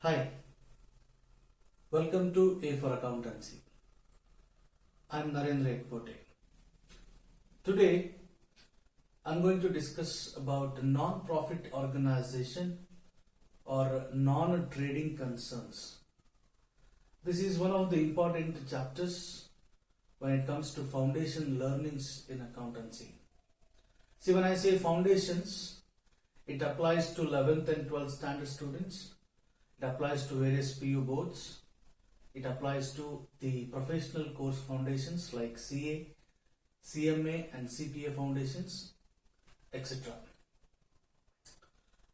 Hi, welcome to A for Accountancy. I'm Narendra Ekpote. Today, I'm going to discuss about non-profit organization or non-trading concerns. This is one of the important chapters when it comes to foundation learnings in accountancy. See, when I say foundations, it applies to 11th and 12th standard students. It applies to various PU boards. It applies to the professional course foundations like CA, CMA and CPA foundations, etc.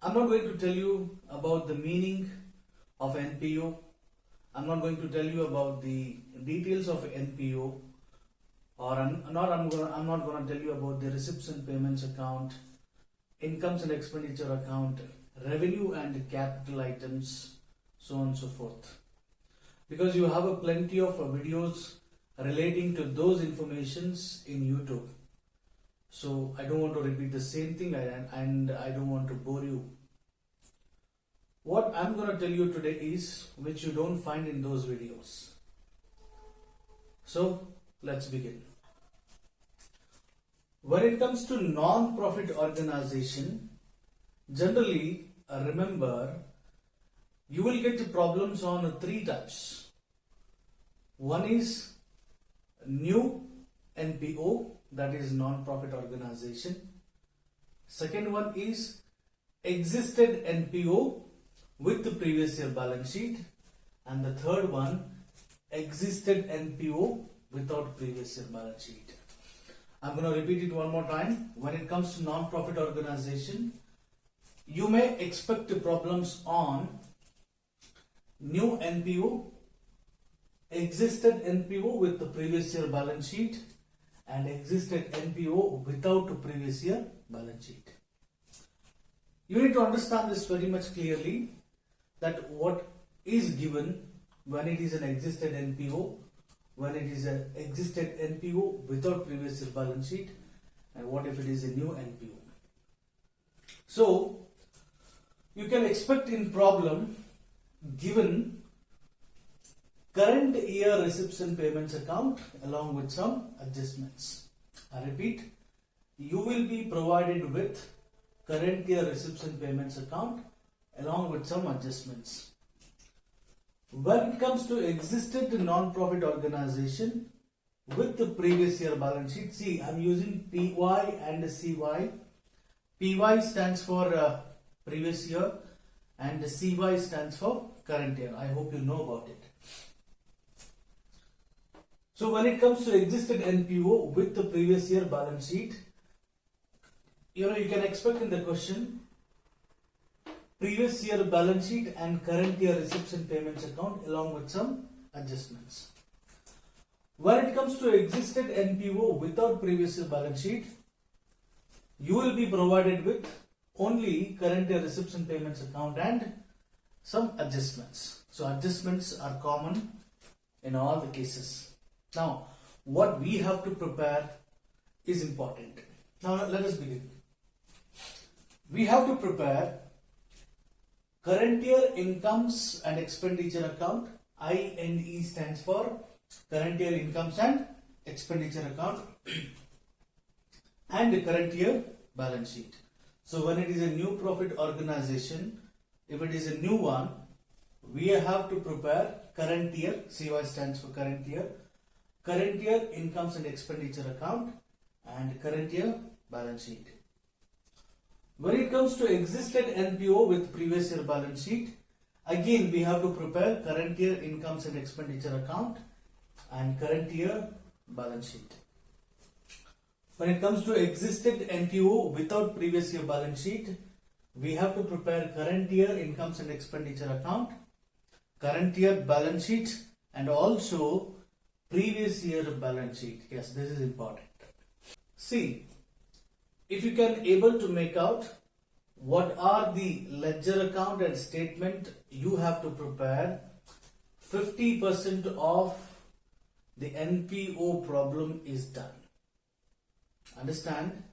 I'm not going to tell you about the meaning of NPO. I'm not going to tell you about the details of NPO, or I'm not going to tell you about the receipts and payments account, incomes and expenditure account, revenue and capital items, so on and so forth, because you have a plenty of videos relating to those informations in YouTube. So I don't want to repeat the same thing and I don't want to bore you. What I'm going to tell you today is which you don't find in those videos. So let's begin. When it comes to non-profit organization, generally remember you will get problems on three types. One is new NPO, that is non-profit organization. Second one is existed NPO with the previous year balance sheet. And the third one, existed NPO without previous year balance sheet. I'm going to repeat it one more time. When it comes to non-profit organization, you may expect problems on new NPO, existed NPO with the previous year balance sheet, and existed NPO without the previous year balance sheet. You need to understand this very much clearly, that what is given when it is an existed NPO, when it is an existed NPO without previous year balance sheet, and what if it is a new NPO. So you can expect in problem given current year receipts and payments account along with some adjustments. I repeat, you will be provided with current year receipts and payments account along with some adjustments. When it comes to existed non-profit organization with the previous year balance sheet, see, I'm using PY and CY. PY stands for previous year and CY stands for current year. I hope you know about it. So when it comes to existed NPO with the previous year balance sheet, you can expect in the question previous year balance sheet and current year receipts and payments account along with some adjustments. When it comes to existed NPO without previous year balance sheet, you will be provided with only current year receipts and payments account and some adjustments. So adjustments are common in all the cases. Now, what we have to prepare is important. Now, let us begin. We have to prepare current year incomes and expenditure account. INE stands for current year incomes and expenditure account and the current year balance sheet. So when it is a new profit organization, if it is a new one, we have to prepare current year, CY stands for current year incomes and expenditure account and current year balance sheet. When it comes to existed NPO with previous year balance sheet, again we have to prepare current year incomes and expenditure account and current year balance sheet. When it comes to existed NPO without previous year balance sheet, we have to prepare current year incomes and expenditure account, current year balance sheet, and also previous year balance sheet. Yes, this is important. See, if you can able to make out what are the ledger account and statement, you have to prepare 50% of the NPO problem is done. Understand?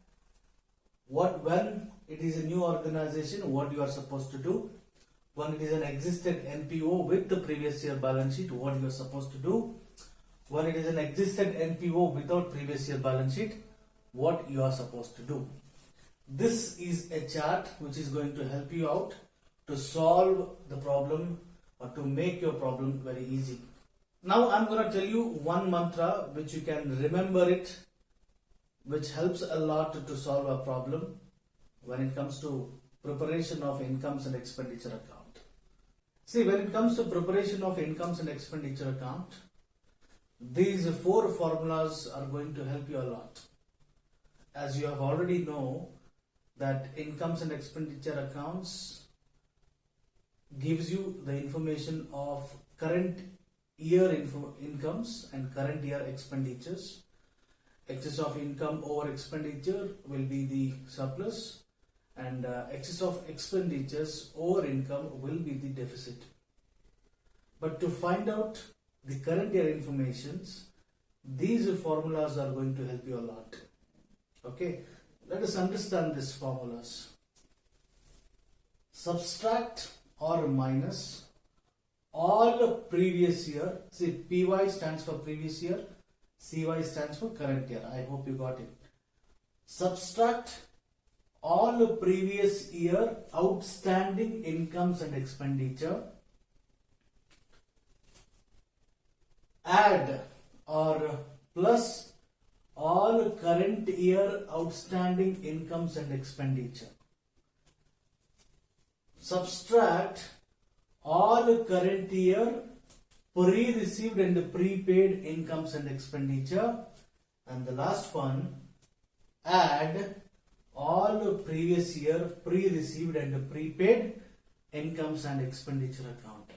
When it is a new organization, what you are supposed to do? When it is an existed NPO with the previous year balance sheet, what you are supposed to do. When it is an existed NPO without previous year balance sheet, what you are supposed to do. This is a chart which is going to help you out to solve the problem or to make your problem very easy. Now I'm going to tell you one mantra which you can remember it, which helps a lot to solve a problem when it comes to preparation of incomes and expenditure account. See, when it comes to preparation of incomes and expenditure account, these 4 formulas are going to help you a lot. As you have already know that incomes and expenditure accounts gives you the information of current year incomes and current year expenditures. Excess of income over expenditure will be the surplus, and excess of expenditures over income will be the deficit. But to find out the current year informations, these formulas are going to help you a lot. Okay, let us understand these formulas. Subtract or minus all previous year. See, PY stands for previous year, CY stands for current year. I hope you got it. Subtract all previous year outstanding incomes and expenditure. Add or plus all current year outstanding incomes and expenditure. Subtract all current year pre-received and prepaid incomes and expenditure, and the last one, add all previous year pre-received and prepaid incomes and expenditure account.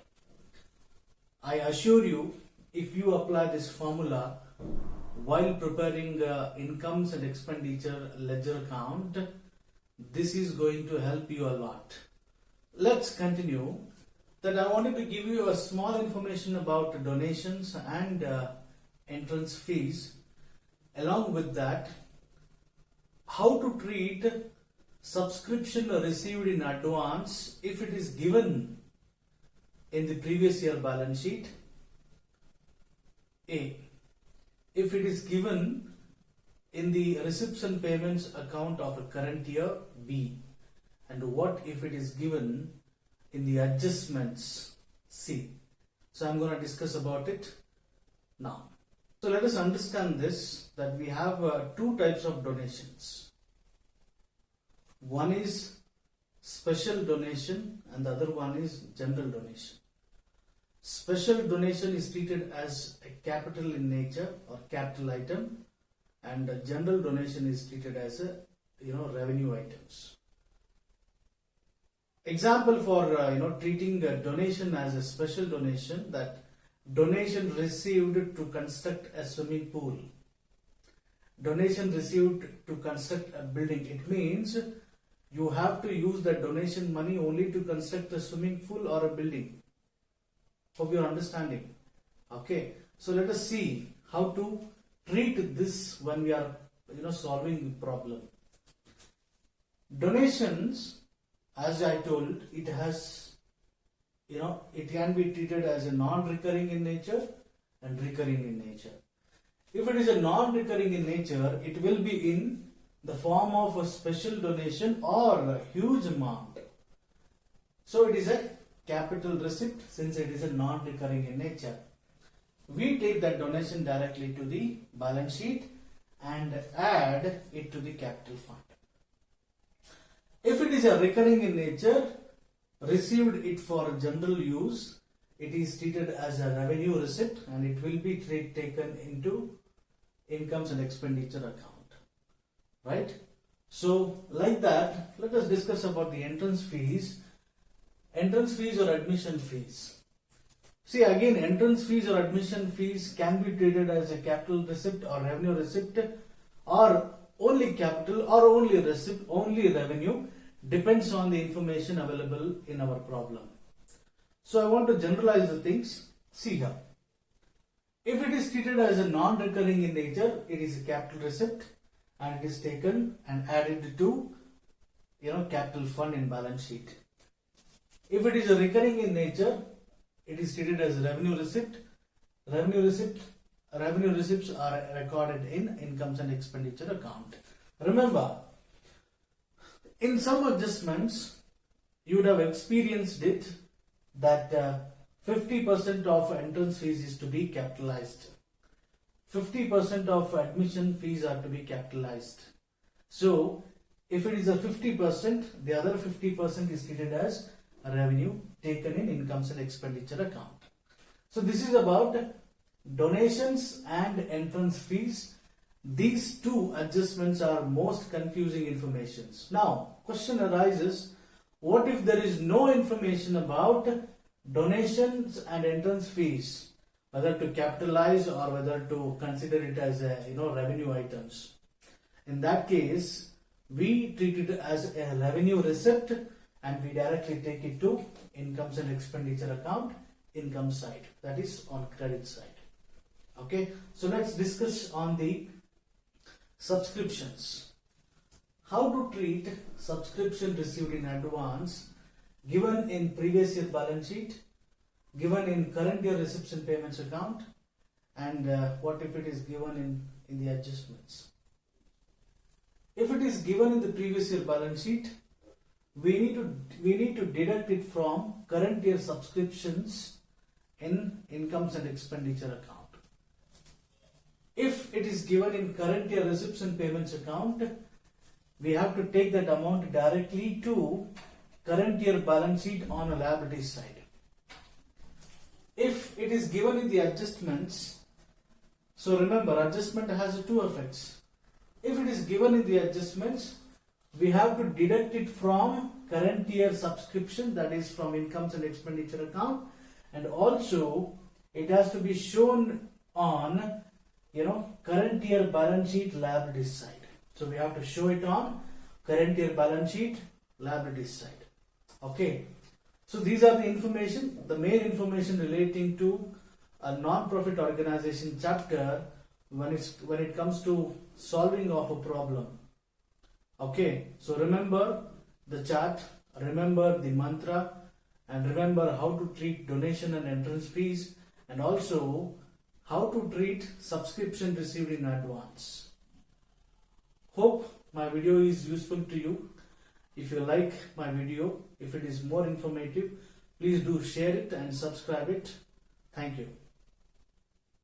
I assure you, if you apply this formula while preparing incomes and expenditure ledger account, this is going to help you a lot. Let's continue. That I wanted to give you a small information about donations and entrance fees. Along with that, how to treat subscription received in advance if it is given in the previous year balance sheet. A. If it is given in the receipts and payments account of a current year. B. And what if it is given in the adjustments? C. So I'm going to discuss about it now. So let us understand this, that we have 2 types of donations. One is special donation and the other one is general donation. Special donation is treated as a capital in nature or capital item, and general donation is treated as a revenue items. Example for treating a donation as a special donation, that donation received to construct a swimming pool, donation received to construct a building. It means you have to use the donation money only to construct a swimming pool or a building. Hope you are understanding. Okay, so let us see how to treat this when we are solving the problem. Donations, as I told, it has it can be treated as a non-recurring in nature and recurring in nature. If it is a non-recurring in nature, it will be in the form of a special donation or a huge amount. So it is a capital receipt since it is a non-recurring in nature. We take that donation directly to the balance sheet and add it to the capital fund. If it is a recurring in nature, received it for general use, it is treated as a revenue receipt and it will be taken into incomes and expenditure account. Right? So like that, let us discuss about the entrance fees. Entrance fees or admission fees. See, again, entrance fees or admission fees can be treated as a capital receipt or revenue receipt, or only capital or only receipt, only revenue, depends on the information available in our problem. So I want to generalize the things. See here. If it is treated as a non-recurring in nature, it is a capital receipt and it is taken and added to capital fund in balance sheet. If it is a recurring in nature, it is treated as revenue receipt. Revenue receipts are recorded in incomes and expenditure account. Remember, in some adjustments, you would have experienced it that 50% of entrance fees is to be capitalized. 50% of admission fees are to be capitalized. So, if it is a 50%, the other 50% is treated as revenue taken in incomes and expenditure account. So, this is about donations and entrance fees. These two adjustments are most confusing informations. Now, question arises, what if there is no information about donations and entrance fees, whether to capitalize or whether to consider it as revenue items? In that case, we treat it as a revenue receipt and we directly take it to incomes and expenditure account, income side, that is on credit side. Okay, so let's discuss on the subscriptions. How to treat subscription received in advance, given in previous year balance sheet, given in current year receipts and payments account, and what if it is given in the adjustments. If it is given in the previous year balance sheet, we need to deduct it from current year subscriptions in incomes and expenditure account. If it is given in current year receipts and payments account, we have to take that amount directly to current year balance sheet on a liability side. If it is given in the adjustments, so remember, adjustment has two effects. If it is given in the adjustments, we have to deduct it from current year subscription, that is from incomes and expenditure account, and also it has to be shown on current year balance sheet liability side. So we have to show it on current year balance sheet liability side. Okay. So these are the information, the main information relating to a non-profit organization chapter when it comes to solving of a problem. Okay. So remember the chart, remember the mantra, and remember how to treat donation and entrance fees, and also how to treat subscription received in advance. Hope my video is useful to you. If you like my video, if it is more informative, please do share it and subscribe it. Thank you.